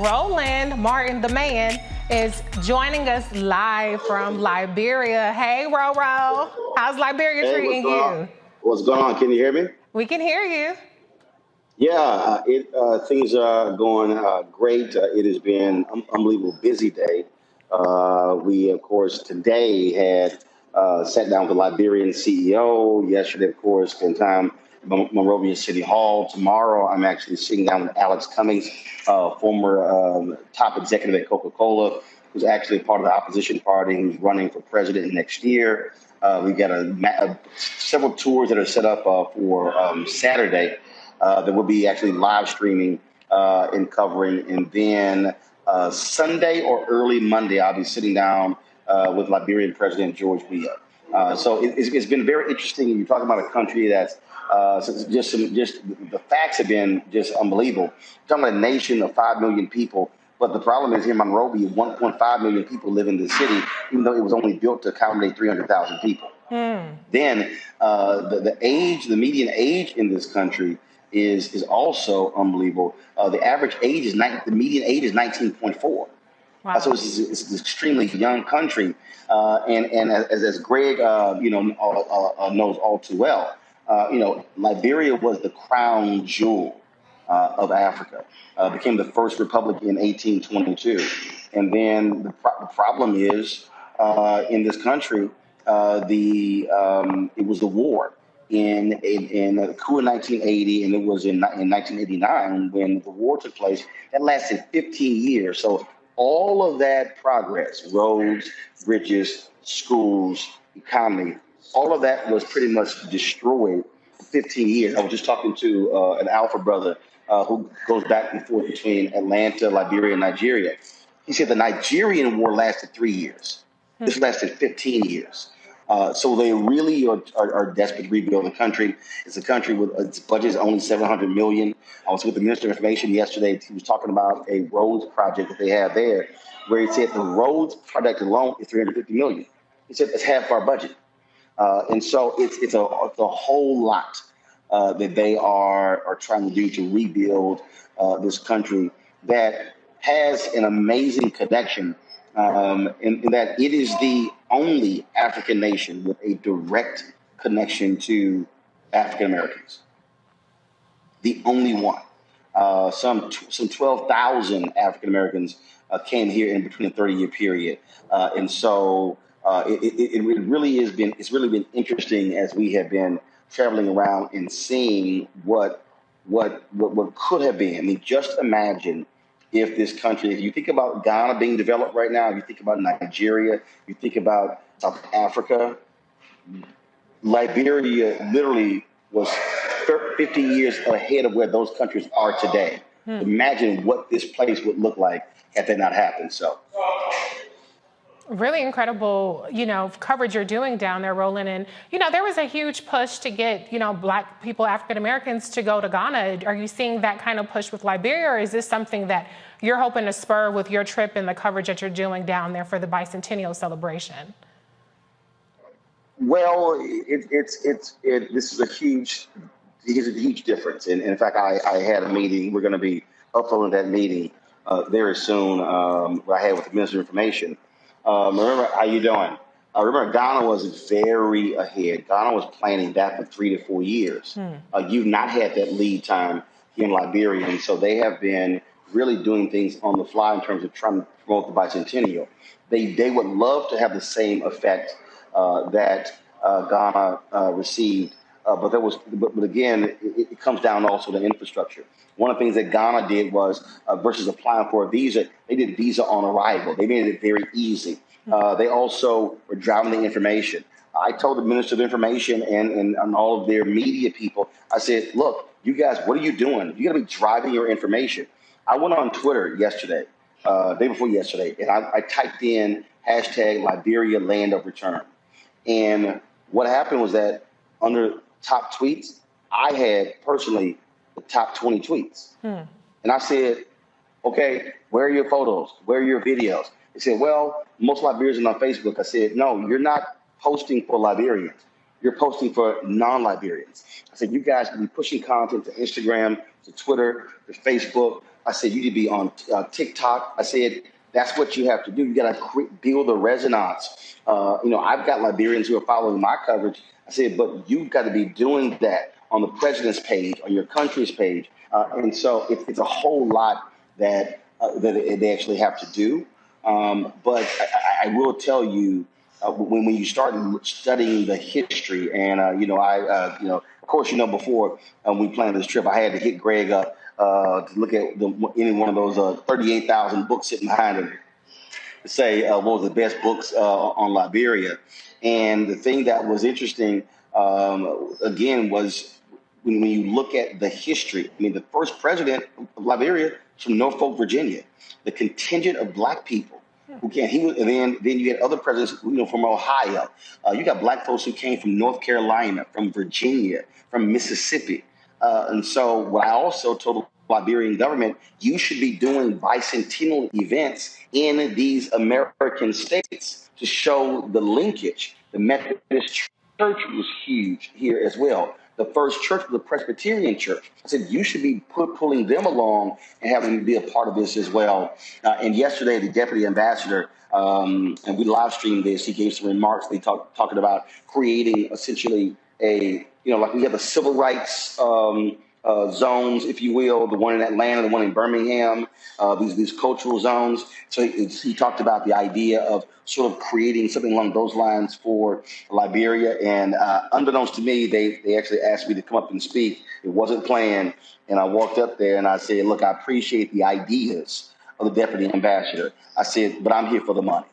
Roland Martin, the man, is joining us live from Liberia. Hey, Roro. How's Liberia treating you? What's going on? Can you hear me? We can hear you. Yeah, things are going great. It has been an unbelievable busy day. We, of course, today had sat down with the Liberian CEO. Yesterday, of course, spent time at Monrovia City Hall. Tomorrow, I'm actually sitting down with Alex Cummings, former top executive at Coca-Cola, who's actually part of the opposition party, who's running for president next year. We've got several tours that are set up for Saturday that will be actually live streaming and covering. And then Sunday or early Monday, I'll be sitting down with Liberian President George Weah. So it's been very interesting. You're talking about a country that's just the facts have been just unbelievable. You're talking about a nation of 5 million people. But the problem is here in Monrovia, 1.5 million people live in the city, even though it was only built to accommodate 300,000 people. Then the median age in this country is also unbelievable. The median age is 19.4. Wow. So it's an extremely young country, and as Greg knows all too well, Liberia was the crown jewel of Africa. Became the first republic in 1822, and then the problem is in this country, it was the war in the coup in 1980, and it was in 1989 when the war took place. That lasted 15 years. So all of that progress, roads, bridges, schools, economy, all of that was pretty much destroyed for 15 years. I was just talking to an Alpha brother who goes back and forth between Atlanta, Liberia, and Nigeria. He said the Nigerian war lasted 3 years. This lasted 15 years. So they really are desperate to rebuild the country. It's a country with its budget is only $700 million. I was with the Minister of Information yesterday. He was talking about a roads project that they have there, where he said the roads project alone is $350 million. He said it's half our budget, and so it's a whole lot that they are trying to do to rebuild this country that has an amazing connection. In that it is the only African nation with a direct connection to African Americans. The only one. Some 12,000 African Americans came here in between a 30-year period, and so it really has been. It's really been interesting as we have been traveling around and seeing what could have been. I mean, just imagine if this country, if you think about Ghana being developed right now, you think about Nigeria, you think about South Africa, Liberia literally was 50 years ahead of where those countries are today. Imagine what this place would look like had that not happened. So. Really incredible, coverage you're doing down there, Roland. And, there was a huge push to get, Black people, African Americans to go to Ghana. Are you seeing that kind of push with Liberia, or is this something that you're hoping to spur with your trip and the coverage that you're doing down there for the bicentennial celebration? Well, this is a huge difference. And in fact, I had a meeting. We're going to be uploading that meeting very soon. Where I had with the Minister of Information. Remember, how you doing? Remember, Ghana was very ahead. Ghana was planning that for 3 to 4 years. You've not had that lead time here in Liberia, and so they have been really doing things on the fly in terms of trying to promote the bicentennial. They would love to have the same effect that Ghana received, but again, it comes down also to infrastructure. One of the things that Ghana did was, versus applying for a visa, they did visa on arrival. They made it very easy. They also were driving the information. I told the Minister of Information and all of their media people, I said, look, you guys, what are you doing? You got to be driving your information. I went on Twitter yesterday, day before yesterday, and I typed in hashtag Liberia land of return. And what happened was that under top tweets, I had personally the top 20 tweets. And I said, okay, where are your photos? Where are your videos? They said, well, most Liberians are on Facebook. I said, no, you're not posting for Liberians. You're posting for non-Liberians. I said, you guys can be pushing content to Instagram, to Twitter, to Facebook, I said, you need to be on TikTok. I said, that's what you have to do. You got to build the resonance. I've got Liberians who are following my coverage. I said, but you've got to be doing that on the president's page, on your country's page. And so it's a whole lot that they actually have to do. But I will tell you, when you start studying the history, and of course, before we planned this trip, I had to hit Greg up to look at any one of those 38,000 books sitting behind him to say what was the best books on Liberia. And the thing that was interesting, again, was when you look at the history. I mean, the first president of Liberia was from Norfolk, Virginia. The contingent of black people who came, and then you had other presidents, from Ohio. You got black folks who came from North Carolina, from Virginia, from Mississippi. And so what I also told the Liberian government, you should be doing bicentennial events in these American states to show the linkage. The Methodist Church was huge here as well. The first church was a Presbyterian church. I said, you should be pulling them along and having them be a part of this as well. And yesterday, the deputy ambassador, and we live streamed this, he gave some remarks. They talking about creating essentially like we have the civil rights zones, if you will, the one in Atlanta, the one in Birmingham, these cultural zones. So he talked about the idea of sort of creating something along those lines for Liberia. And unbeknownst to me, they actually asked me to come up and speak. It wasn't planned. And I walked up there and I said, look, I appreciate the ideas of the deputy ambassador. I said, but I'm here for the money.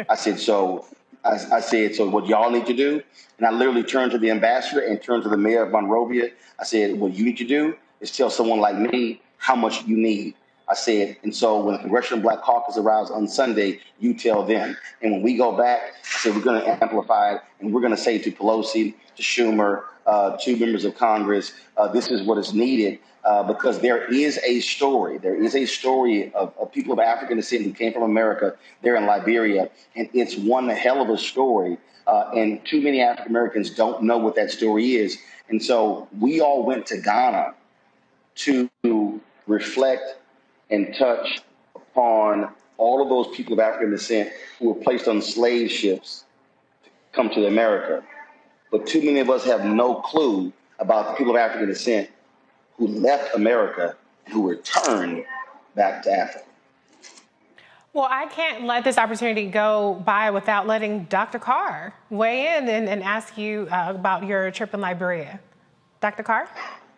I said, so what y'all need to do, and I literally turned to the ambassador and turned to the mayor of Monrovia. I said, what you need to do is tell someone like me how much you need. I said, and so when the Congressional Black Caucus arrives on Sunday, you tell them. And when we go back, I said, we're going to amplify it, and we're going to say to Pelosi, to Schumer, to members of Congress, this is what is needed. Because there is a story. There is a story of people of African descent who came from America there in Liberia, and it's one hell of a story. And too many African Americans don't know what that story is. And so we all went to Ghana to reflect and touch upon all of those people of African descent who were placed on slave ships to come to America. But too many of us have no clue about the people of African descent who left America and who returned back to Africa. Well, I can't let this opportunity go by without letting Dr. Carr weigh in and ask you about your trip in Liberia. Dr. Carr?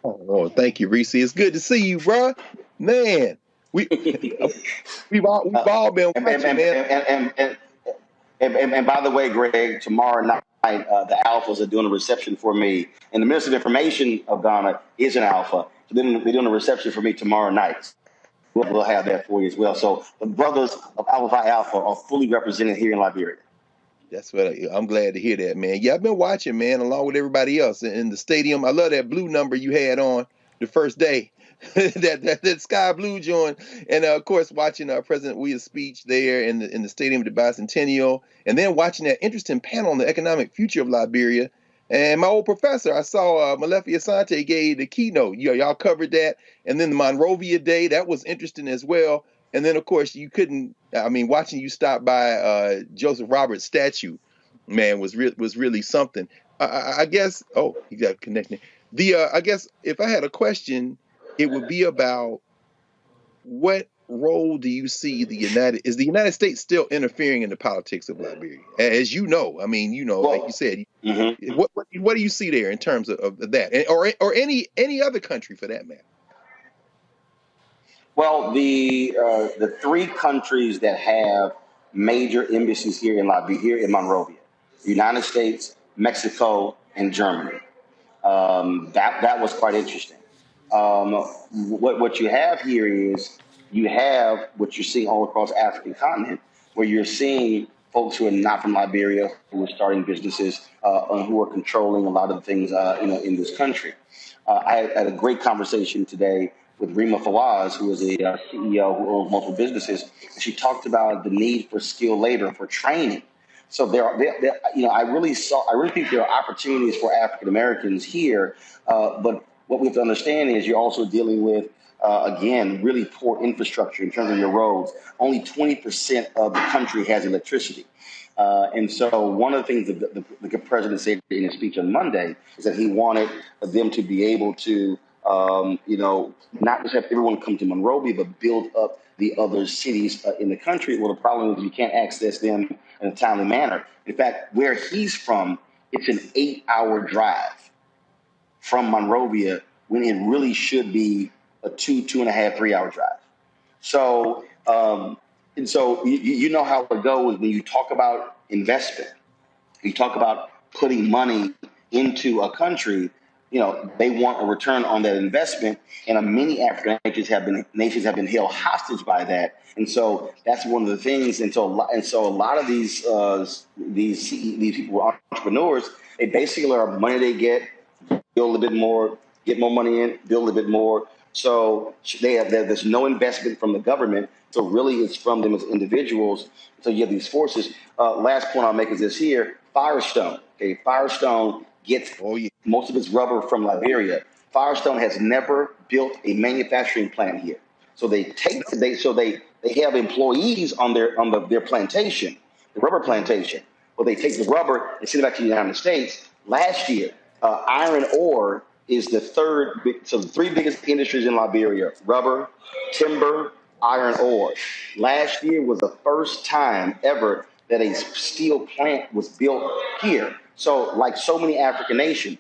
Oh, thank you, Reese. It's good to see you, bro. Man, we've all been watching, man. And by the way, Greg, tomorrow night, the Alphas are doing a reception for me. And the Minister of Information of Ghana is an Alpha. So they're doing a reception for me tomorrow night. We'll have that for you as well. So the brothers of Alpha Phi Alpha are fully represented here in Liberia. That's what I'm glad to hear that, man. Yeah, I've been watching, man, along with everybody else in the stadium. I love that blue number you had on the first day, that sky blue joint, and of course watching President Weah's speech there in the stadium at the Bicentennial, and then watching that interesting panel on the economic future of Liberia. And my old professor, I saw Malefi Asante gave the keynote. Y'all covered that, and then the Monrovia Day, that was interesting as well. And then, of course, watching you stop by Joseph Roberts' statue, man, was really something. I guess. Oh, you got connected. I guess if I had a question, it would be about what role do you see the United States still interfering in the politics of Liberia? As you know, well, like you said, mm-hmm. What do you see there in terms of that, or any other country for that matter? Well, the three countries that have major embassies here in Monrovia, the United States, Mexico, and Germany. That was quite interesting. What you have here is you have what you're seeing all across the African continent, where you're seeing folks who are not from Liberia, who are starting businesses, and who are controlling a lot of the things in this country. I had a great conversation today with Rima Fawaz, who is a CEO who owns multiple businesses. And she talked about the need for skilled labor, for training. So I really think there are opportunities for African Americans here, but what we have to understand is you're also dealing with, again, really poor infrastructure in terms of your roads. Only 20% of the country has electricity. And so one of the things that the president said in his speech on Monday is that he wanted them to be able to, not just have everyone come to Monrovia, but build up the other cities in the country. Well, the problem is you can't access them in a timely manner. In fact, where he's from, it's an 8-hour drive from Monrovia when it really should be a 2.5, 3-hour drive. So, and so you know how it goes when you talk about investment. You talk about putting money into a country. They want a return on that investment, and many African nations have been held hostage by that. And so that's one of the things. And so a lot of these people, entrepreneurs, they basically are money they get, build a bit more, get more money in, build a bit more. So there's no investment from the government. So really it's from them as individuals. So you have these forces. Last point I'll make is this here, Firestone. Okay, Firestone gets most of its rubber from Liberia. Firestone has never built a manufacturing plant here. So they have employees on their plantation, the rubber plantation. Well, they take the rubber and send it back to the United States. Last year, iron ore is the third. So the three biggest industries in Liberia: rubber, timber, iron ore. Last year was the first time ever that a steel plant was built here. So, like so many African nations,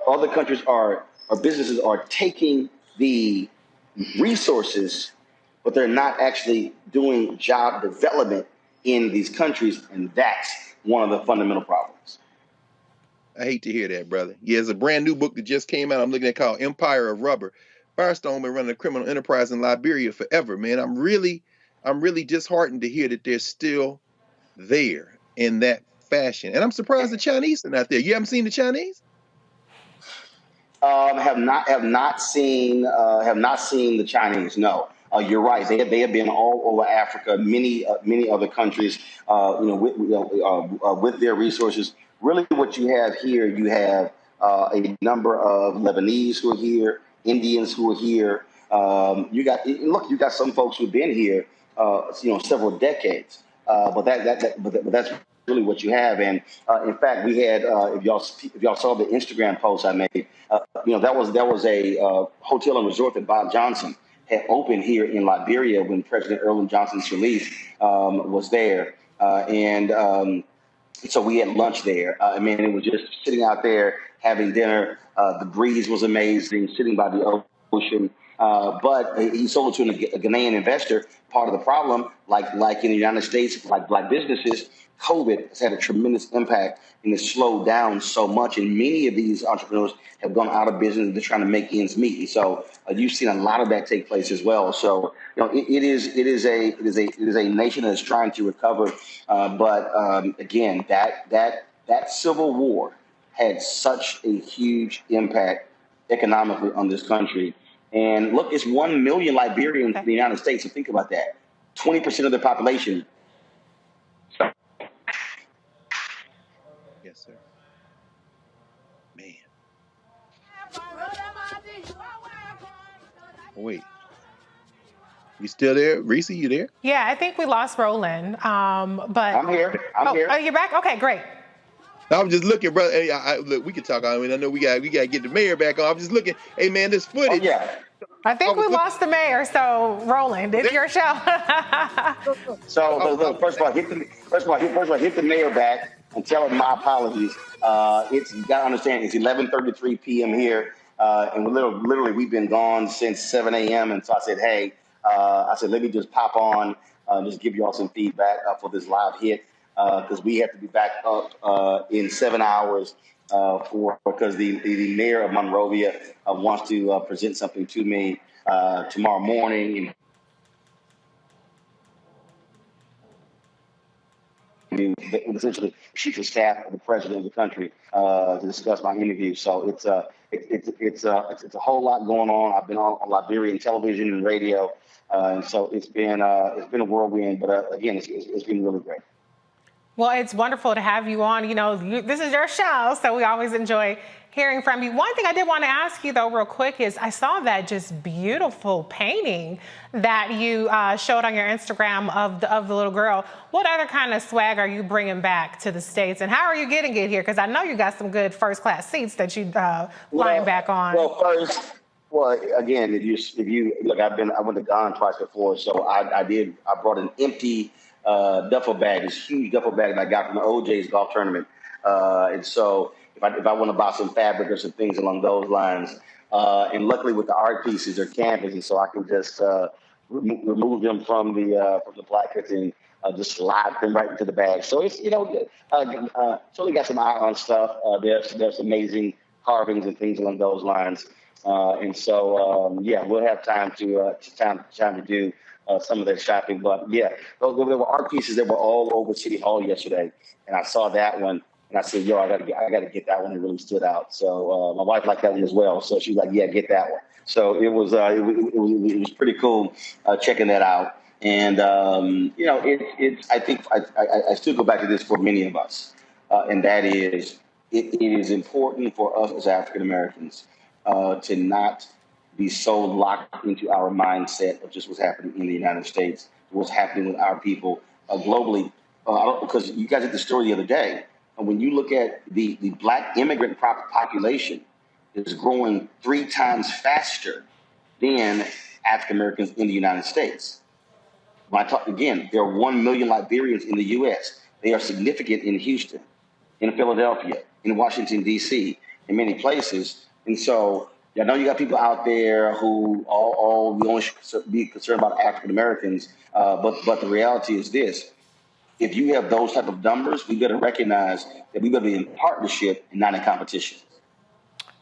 other countries or businesses are taking the resources, but they're not actually doing job development in these countries, and that's one of the fundamental problems. I hate to hear that, brother. Yeah, it's a brand new book that just came out. I'm looking at called Empire of Rubber. Firestone been running a criminal enterprise in Liberia forever, man. I'm really disheartened to hear that they're still there in that fashion. And I'm surprised the Chinese are not there. You haven't seen the Chinese? Have not seen the Chinese. No, you're right. They have been all over Africa, many other countries. With their resources. Really, what you have here, you have a number of Lebanese who are here, Indians who are here. You got some folks who've been here, several decades. But that's really what you have. And in fact, we had if y'all saw the Instagram post I made, that was a hotel and resort that Bob Johnson had opened here in Liberia when President Roland Johnson's release was there, and so we had lunch there. It was just sitting out there having dinner. The breeze was amazing, sitting by the ocean. But he sold it to a Ghanaian investor. Part of the problem, like in the United States, like black businesses, COVID has had a tremendous impact and it's slowed down so much. And many of these entrepreneurs have gone out of business. They're trying to make ends meet. And so you've seen a lot of that take place as well. So it is a nation that is trying to recover. But again, that civil war had such a huge impact economically on this country. And look, it's 1 million Liberians in the United States. So think about that. 20% of the population. Yes, sir. Man. Wait. You still there? Reese, you there? Yeah, I think we lost Roland. But I'm here. I'm here. Oh, you're back? Okay, great. I'm just looking, brother. Hey, look, we can talk. I know we got to get the mayor back on. I'm just looking. Hey, man, this footage. Oh, yeah. I think we lost the mayor. So, Roland, it's your show. So, look, first of all, hit the mayor back and tell him my apologies. You got to understand, it's 11:33 p.m. here, and literally we've been gone since 7 a.m. And so I said, hey, let me just pop on, just give you all some feedback for this live hit. Because we have to be back up in 7 hours because the mayor of Monrovia wants to present something to me tomorrow morning. And essentially, chief of staff of the president of the country to discuss my interview. So it's a whole lot going on. I've been on Liberian television and radio, and so it's been a whirlwind. But again, it's been really great. Well, it's wonderful to have you on. This is your show, so we always enjoy hearing from you. One thing I did want to ask you, though, real quick, is I saw that just beautiful painting that you showed on your Instagram of the little girl. What other kind of swag are you bringing back to the States, and how are you getting it here? Because I know you got some good first-class seats that you flying back on. Well, again, if you look, I went to Ghana twice before, so I brought an empty duffel bag, this huge duffel bag that I got from the OJ's golf tournament, and so if I want to buy some fabric or some things along those lines, and luckily with the art pieces, they're canvas, and so I can just remove them from the placards and just slide them right into the bag. So it's certainly got some eye on stuff. There's amazing carvings and things along those lines. And so, we'll have time to do some of that shopping. But yeah, there were art pieces that were all over City Hall yesterday, and I saw that one, and I said, "Yo, I gotta get that one." It really stood out. So my wife liked that one as well. So she's like, "Yeah, get that one." So it was pretty cool checking that out. And I think I still go back to this for many of us, and that is it is important for us as African Americans to not be so locked into our mindset of just what's happening in the United States, what's happening with our people globally. Because you guys did the story the other day, and when you look at the Black immigrant population is growing 3 times faster than African Americans in the United States. When I talk again, there are 1 million Liberians in the U.S. They are significant in Houston, in Philadelphia, in Washington, D.C., in many places. And so I know you got people out there who we only should be concerned about African Americans, but the reality is this. If you have those type of numbers, we better recognize that we better be in partnership and not in competition.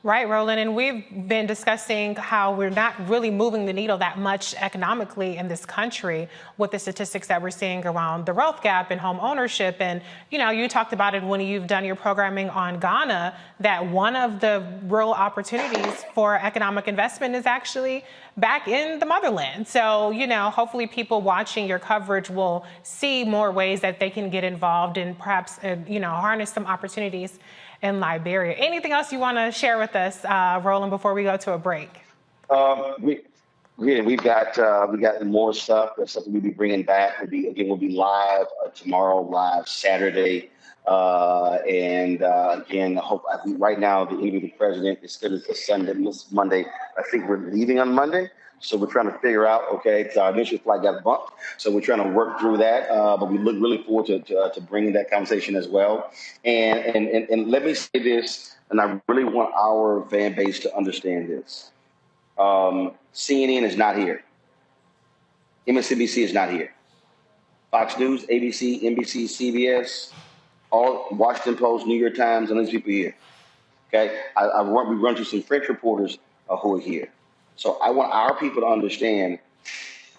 Right, Roland, and we've been discussing how we're not really moving the needle that much economically in this country with the statistics that we're seeing around the wealth gap and home ownership. And, you talked about it when you've done your programming on Ghana, that one of the real opportunities for economic investment is actually back in the motherland. So, hopefully people watching your coverage will see more ways that they can get involved and perhaps, harness some opportunities in Liberia. Anything else you want to share with us, Roland, before we go to a break? We've got more stuff. That's something we'll be bringing back. We'll be live tomorrow, live Saturday, and again, right now the interview with the president is scheduled for Sunday, Monday. I think we're leaving on Monday. So we're trying to figure out, because our initial flight got bumped. So we're trying to work through that. But we look really forward to bringing that conversation as well. And let me say this, and I really want our fan base to understand this. CNN is not here. MSNBC is not here. Fox News, ABC, NBC, CBS, all Washington Post, New York Times, and these people here. Okay, we run through some French reporters who are here. So I want our people to understand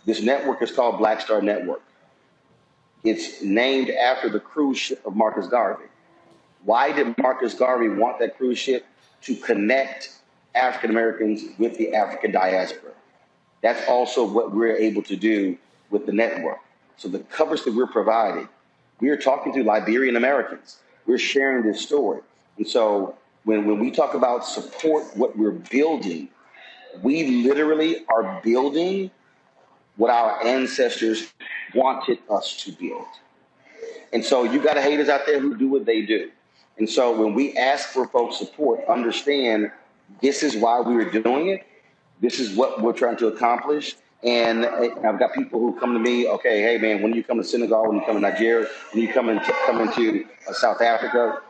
this network is called Black Star Network. It's named after the cruise ship of Marcus Garvey. Why did Marcus Garvey want that cruise ship? To connect African Americans with the African diaspora. That's also what we're able to do with the network. So the coverage that we're providing, we are talking to Liberian Americans. We're sharing this story. And so when we talk about support what we're building, we literally are building what our ancestors wanted us to build. And so you got haters out there who do what they do. And so when we ask for folks' support, understand this is why we are doing it. This is what we're trying to accomplish. And I've got people who come to me, okay, hey man, when you come to Senegal, when you come to Nigeria, when you come into South Africa,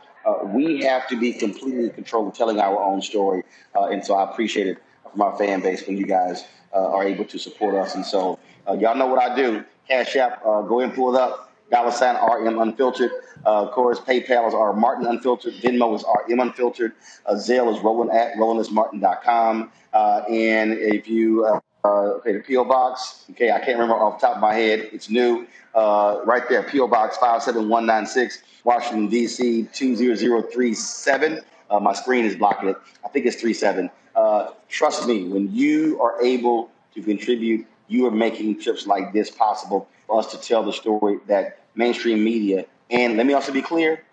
we have to be completely in control of telling our own story. And so I appreciate it from our fan base when you guys are able to support us. And so y'all know what I do. Cash App, go ahead and pull it up. $ RM Unfiltered. Of course, PayPal is R Martin Unfiltered. Venmo is RM Unfiltered. Zelle is Roland at RolandisMartin.com. And if you the P.O. Box, okay, I can't remember off the top of my head. It's new. Right there, P.O. Box 57196, Washington, D.C. 20037. My screen is blocking it. I think it's 37. Trust me, when you are able to contribute, you are making trips like this possible for us to tell the story that mainstream media And let me also be clear,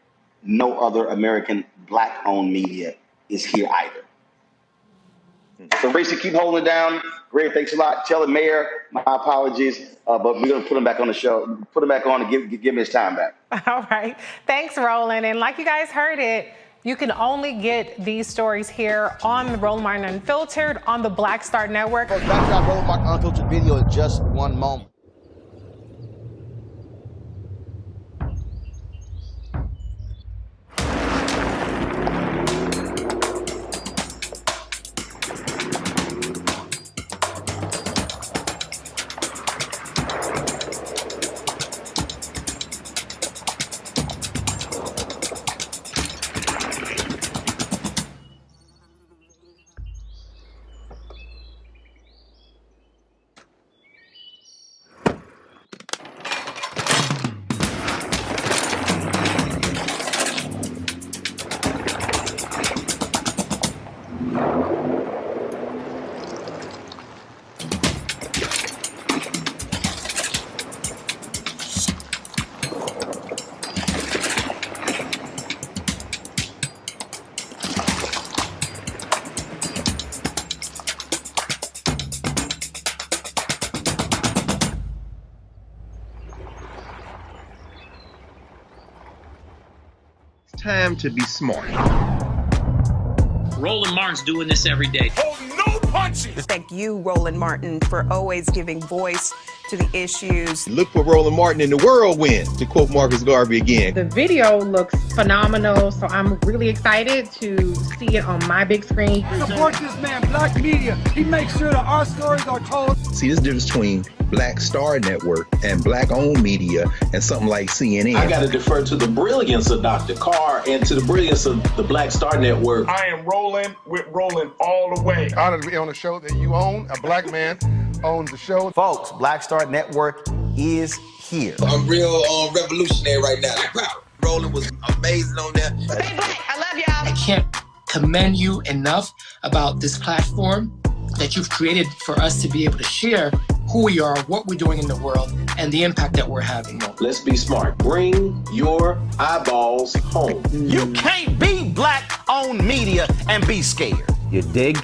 no other American Black-owned media is here either. So, Racy, keep holding it down. Greg, thanks a lot. Tell the mayor my apologies, but we're going to put him back on the show, put him back on and give him his time back. All right. Thanks, Roland. And like you guys heard it, you can only get these stories here on the Roland Martin Unfiltered on the Black Star Network. Back to our Roland Martin Unfiltered video in just one moment. Time to be smart. Roland Martin's doing this every day. Oh, no punches! Thank you, Roland Martin, for always giving voice to the issues. Look for Roland Martin in the whirlwind, to quote Marcus Garvey again. The video looks phenomenal, so I'm really excited to see it on my big screen. Support this man, Black Media. He makes sure that our stories are told. See, there's a difference between Black Star Network and Black-owned media and something like CNN. I got to defer to the brilliance of Dr. Carr and to the brilliance of the Black Star Network. I am rolling with Roland all the way. Honored to be on a show that you own. A black man owns the show. Folks, Black Star Network is here. I'm real revolutionary right now. Roland was amazing on there. Stay black. I love y'all. I can't commend you enough about this platform that you've created for us to be able to share who we are, what we're doing in the world, and the impact that we're having. Let's be smart. Bring your eyeballs home. You can't be Black-owned media and be scared. You dig?